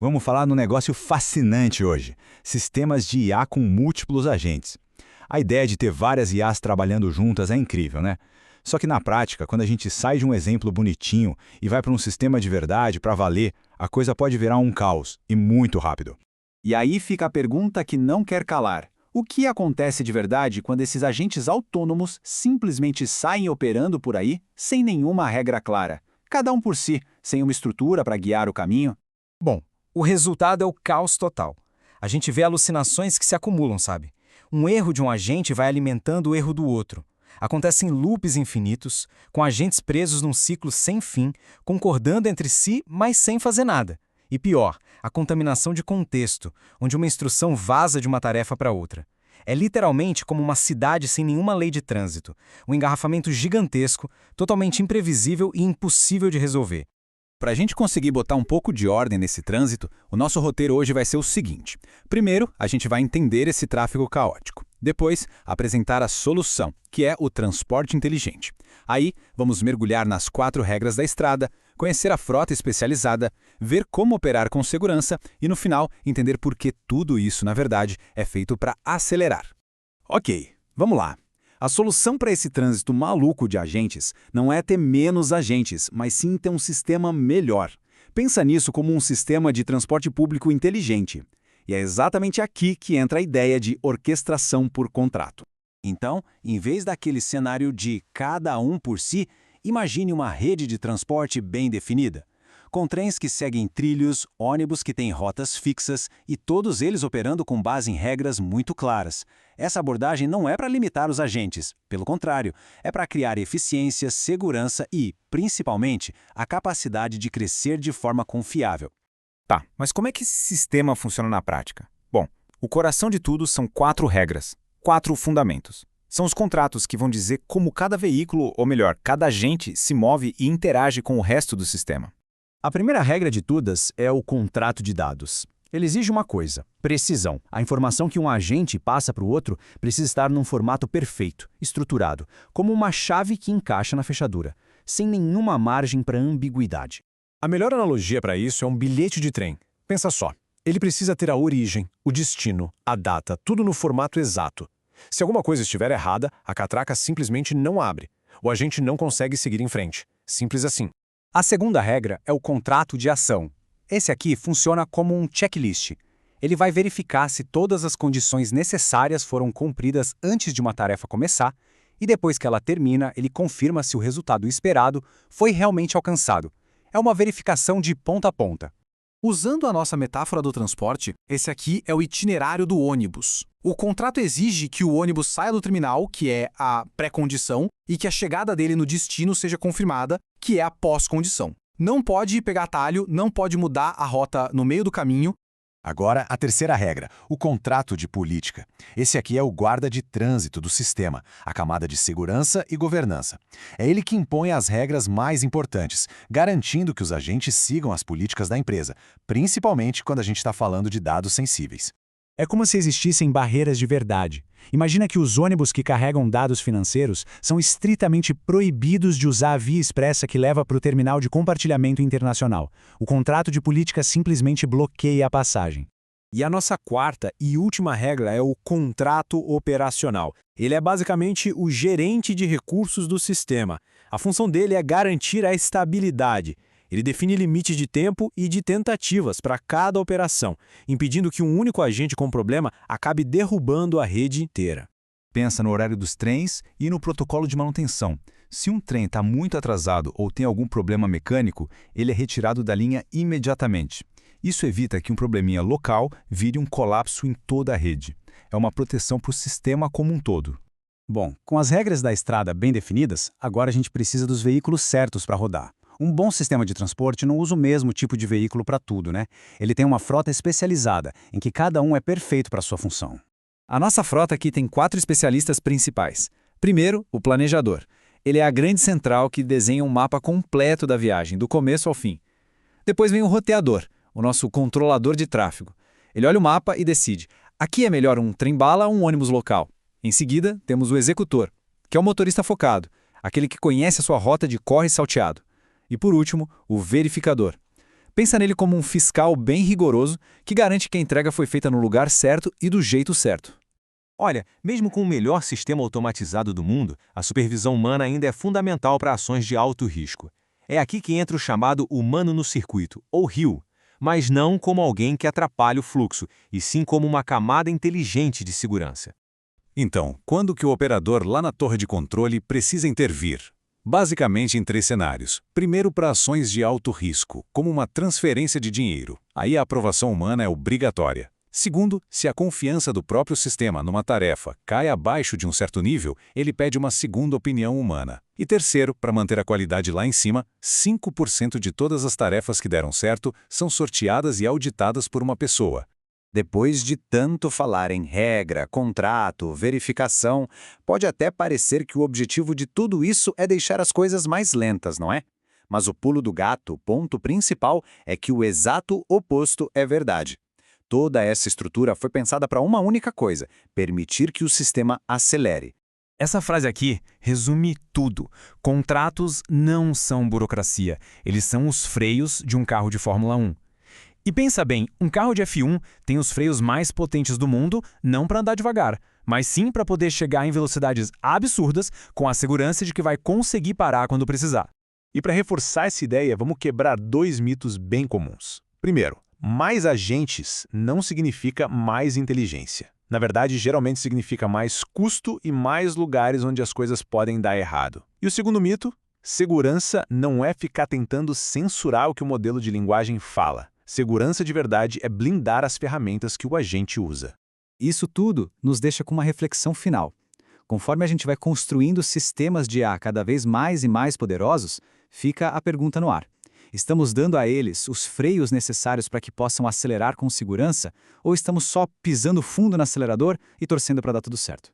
Vamos falar num negócio fascinante hoje: sistemas de IA com múltiplos agentes. A ideia de ter várias IAs trabalhando juntas é incrível, né? Só que na prática, quando a gente sai de um exemplo bonitinho e vai para um sistema de verdade para valer, a coisa pode virar um caos, e muito rápido. E aí fica a pergunta que não quer calar. O que acontece de verdade quando esses agentes autônomos simplesmente saem operando por aí sem nenhuma regra clara? Cada um por si, sem uma estrutura para guiar o caminho? Bom, o resultado é o caos total. A gente vê alucinações que se acumulam, sabe? Um erro de um agente vai alimentando o erro do outro. Acontecem loops infinitos, com agentes presos num ciclo sem fim, concordando entre si, mas sem fazer nada. E pior, a contaminação de contexto, onde uma instrução vaza de uma tarefa para outra. É literalmente como uma cidade sem nenhuma lei de trânsito. Um engarrafamento gigantesco, totalmente imprevisível e impossível de resolver. Para a gente conseguir botar um pouco de ordem nesse trânsito, o nosso roteiro hoje vai ser o seguinte. Primeiro, a gente vai entender esse tráfego caótico. Depois, apresentar a solução, que é o transporte inteligente. Aí, vamos mergulhar nas 4 regras da estrada, conhecer a frota especializada, ver como operar com segurança e, no final, entender por que tudo isso, na verdade, é feito para acelerar. Ok, vamos lá. A solução para esse trânsito maluco de agentes não é ter menos agentes, mas sim ter um sistema melhor. Pensa nisso como um sistema de transporte público inteligente. E é exatamente aqui que entra a ideia de orquestração por contrato. Então, em vez daquele cenário de cada um por si, imagine uma rede de transporte bem definida, com trens que seguem trilhos, ônibus que têm rotas fixas e todos eles operando com base em regras muito claras. Essa abordagem não é para limitar os agentes, pelo contrário, é para criar eficiência, segurança e, principalmente, a capacidade de crescer de forma confiável. Tá, mas como é que esse sistema funciona na prática? Bom, o coração de tudo são 4 regras, 4 fundamentos. São os contratos que vão dizer como cada veículo, ou melhor, cada agente, se move e interage com o resto do sistema. A primeira regra de todas é o contrato de dados. Ele exige uma coisa: precisão. A informação que um agente passa para o outro precisa estar num formato perfeito, estruturado, como uma chave que encaixa na fechadura, sem nenhuma margem para ambiguidade. A melhor analogia para isso é um bilhete de trem. Pensa só, ele precisa ter a origem, o destino, a data, tudo no formato exato. Se alguma coisa estiver errada, a catraca simplesmente não abre. O agente não consegue seguir em frente. Simples assim. A segunda regra é o contrato de ação. Esse aqui funciona como um checklist. Ele vai verificar se todas as condições necessárias foram cumpridas antes de uma tarefa começar, e depois que ela termina, ele confirma se o resultado esperado foi realmente alcançado. É uma verificação de ponta a ponta. Usando a nossa metáfora do transporte, esse aqui é o itinerário do ônibus. O contrato exige que o ônibus saia do terminal, que é a pré-condição, e que a chegada dele no destino seja confirmada, que é a pós-condição. Não pode pegar atalho, não pode mudar a rota no meio do caminho. Agora, a terceira regra, o contrato de política. Esse aqui é o guarda de trânsito do sistema, a camada de segurança e governança. É ele que impõe as regras mais importantes, garantindo que os agentes sigam as políticas da empresa, principalmente quando a gente está falando de dados sensíveis. É como se existissem barreiras de verdade. Imagina que os ônibus que carregam dados financeiros são estritamente proibidos de usar a via expressa que leva para o terminal de compartilhamento internacional. O contrato de política simplesmente bloqueia a passagem. E a nossa quarta e última regra é o contrato operacional. Ele é basicamente o gerente de recursos do sistema. A função dele é garantir a estabilidade. Ele define limites de tempo e de tentativas para cada operação, impedindo que um único agente com problema acabe derrubando a rede inteira. Pensa no horário dos trens e no protocolo de manutenção. Se um trem está muito atrasado ou tem algum problema mecânico, ele é retirado da linha imediatamente. Isso evita que um probleminha local vire um colapso em toda a rede. É uma proteção para o sistema como um todo. Bom, com as regras da estrada bem definidas, agora a gente precisa dos veículos certos para rodar. Um bom sistema de transporte não usa o mesmo tipo de veículo para tudo, né? Ele tem uma frota especializada, em que cada um é perfeito para sua função. A nossa frota aqui tem 4 especialistas principais. Primeiro, o planejador. Ele é a grande central que desenha um mapa completo da viagem, do começo ao fim. Depois vem o roteador, o nosso controlador de tráfego. Ele olha o mapa e decide: aqui é melhor um trem-bala ou um ônibus local. Em seguida, temos o executor, que é o motorista focado, aquele que conhece a sua rota de corre salteado. E por último, o verificador. Pensa nele como um fiscal bem rigoroso que garante que a entrega foi feita no lugar certo e do jeito certo. Olha, mesmo com o melhor sistema automatizado do mundo, a supervisão humana ainda é fundamental para ações de alto risco. É aqui que entra o chamado humano no circuito, ou RIO, mas não como alguém que atrapalha o fluxo, e sim como uma camada inteligente de segurança. Então, quando que o operador lá na torre de controle precisa intervir? Basicamente em 3 cenários. Primeiro, para ações de alto risco, como uma transferência de dinheiro. Aí a aprovação humana é obrigatória. Segundo, se a confiança do próprio sistema numa tarefa cai abaixo de um certo nível, ele pede uma segunda opinião humana. E terceiro, para manter a qualidade lá em cima, 5% de todas as tarefas que deram certo são sorteadas e auditadas por uma pessoa. Depois de tanto falar em regra, contrato, verificação, pode até parecer que o objetivo de tudo isso é deixar as coisas mais lentas, não é? Mas o pulo do gato, o ponto principal, é que o exato oposto é verdade. Toda essa estrutura foi pensada para uma única coisa: permitir que o sistema acelere. Essa frase aqui resume tudo. Contratos não são burocracia, eles são os freios de um carro de Fórmula 1. E pensa bem, um carro de F1 tem os freios mais potentes do mundo, não para andar devagar, mas sim para poder chegar em velocidades absurdas com a segurança de que vai conseguir parar quando precisar. E para reforçar essa ideia, vamos quebrar 2 mitos bem comuns. Primeiro, mais agentes não significa mais inteligência. Na verdade, geralmente significa mais custo e mais lugares onde as coisas podem dar errado. E o segundo mito, segurança não é ficar tentando censurar o que o modelo de linguagem fala. Segurança de verdade é blindar as ferramentas que o agente usa. Isso tudo nos deixa com uma reflexão final. Conforme a gente vai construindo sistemas de IA cada vez mais e mais poderosos, fica a pergunta no ar. Estamos dando a eles os freios necessários para que possam acelerar com segurança, ou estamos só pisando fundo no acelerador e torcendo para dar tudo certo?